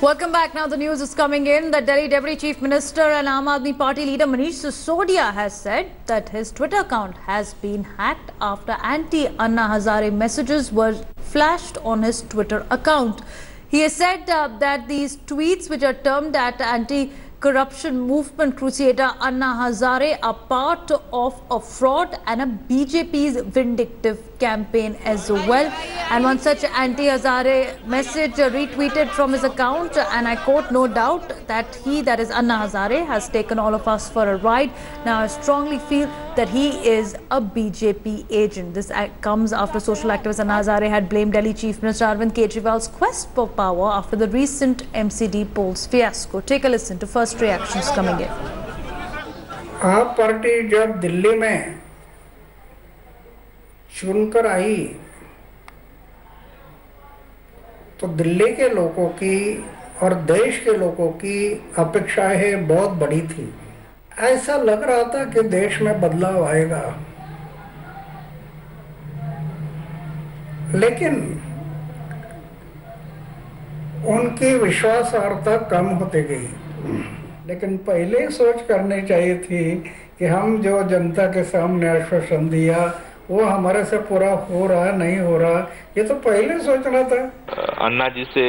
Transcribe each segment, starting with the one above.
Welcome back. Now the news is coming in that Delhi Deputy Chief Minister and Aam Aadmi Party leader Manish Sisodia has said that his Twitter account has been hacked after anti-Anna Hazare messages were flashed on his Twitter account. He has said that these tweets, which are termed at anti-corruption movement crusader Anna Hazare, are part of a fraud and a BJP's vindictive campaign as well. And one such anti-Hazare message retweeted from his account, and I quote, "No doubt that he, that is Anna Hazare, has taken all of us for a ride. Now I strongly feel that he is a BJP agent." This comes after social activist Anna Hazare had blamed Delhi Chief Minister Arvind Kejriwal's quest for power after the recent MCD polls fiasco. Take a listen to first reactions coming in. आप party जब दिल्ली में चुनकर आई तो दिल्ली के लोगों की और देश के लोगों की अपेक्षाएं बहुत बड़ी थी। ऐसा लग रहा था कि देश में बदलाव आएगा, लेकिन उनकी विश्वासार्हता कम होती गई। लेकिन पहले सोच करनी चाहिए थी कि हम जो जनता के सामने आश्वासन दिया वो हमारे से पूरा हो रहा नहीं हो रहा, ये तो पहले सोचना था। अन्ना जी से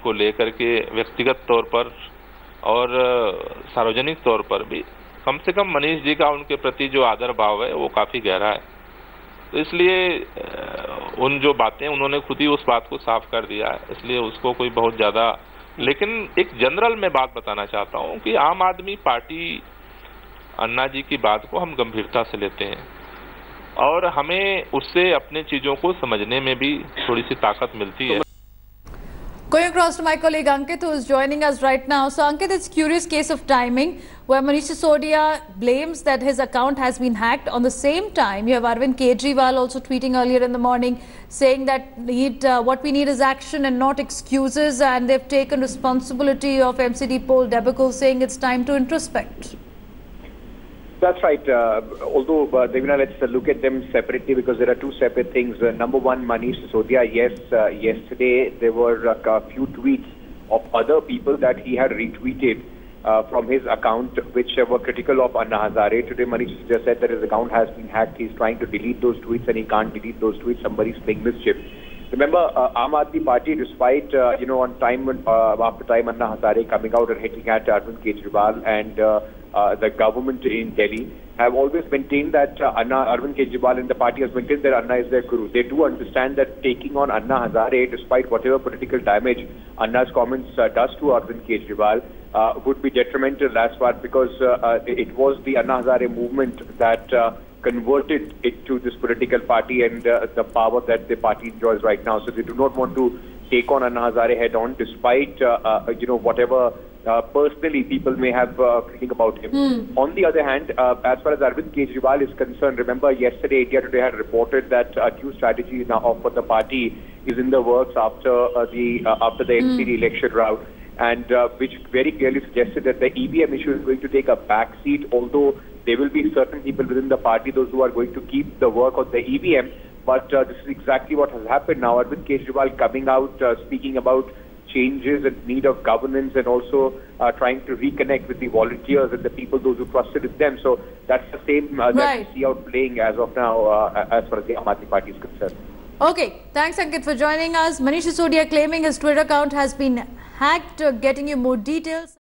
को लेकर के व्यक्तिगत तौर पर और सार्वजनिक तौर पर भी कम से कम मनीष जी का उनके प्रति जो आदर भाव है वो काफ़ी गहरा है। तो इसलिए उन जो बातें उन्होंने खुद ही उस बात को साफ कर दिया है, इसलिए उसको कोई बहुत ज़्यादा, लेकिन एक जनरल मैं बात बताना चाहता हूँ कि आम आदमी पार्टी अन्ना जी की बात को हम गंभीरता से लेते हैं और हमें उससे अपने चीज़ों को समझने में भी थोड़ी सी ताकत मिलती है। Going across to my colleague Ankit, who is joining us right now. So Ankit, it's a curious case of timing where Manish Sisodia blames that his account has been hacked. On the same time, you have Arvind Kejriwal also tweeting earlier in the morning saying that what we need is action and not excuses, and they've taken responsibility of MCD poll debacle, saying it's time to introspect. That's right. Although, Devina, let's look at them separately because there are two separate things. Number one, Manish Sisodia, yes, yesterday there were a few tweets of other people that he had retweeted from his account which were critical of Anna Hazare. Today, Manish Sisodia said that his account has been hacked. He's trying to delete those tweets and he can't delete those tweets. Somebody's playing mischief. Remember, Aam Aadmi Party, despite, on time after time, Anna Hazare coming out and hitting at Arvind Kejriwal and the government in Delhi, have always maintained that Arvind Kejriwal and the party has maintained that Anna is their guru. They do understand that taking on Anna Hazare, despite whatever political damage Anna's comments does to Arvind Kejriwal, would be detrimental as far because it was the Anna Hazare movement that converted it to this political party and the power that the party enjoys right now. So they do not want to take on Anna Hazare head on, despite whatever personally people may have feeling about him. On the other hand, as far as Arvind Kejriwal is concerned, remember yesterday India Today had reported that a new strategy now for the party is in the works after the MCD election route, and which very clearly suggested that the EVM issue is going to take a back seat, although there will be certain people within the party, those who are going to keep the work of the EVM. But this is exactly what has happened now. Arvind Kejriwal coming out, speaking about changes and need of governance, and also trying to reconnect with the volunteers and the people, those who trusted in them. So that's the same that we see out playing as of now, as far as the Aam Aadmi Party is concerned. Okay, thanks Ankit for joining us. Manish Sisodia claiming his Twitter account has been hacked. Getting you more details.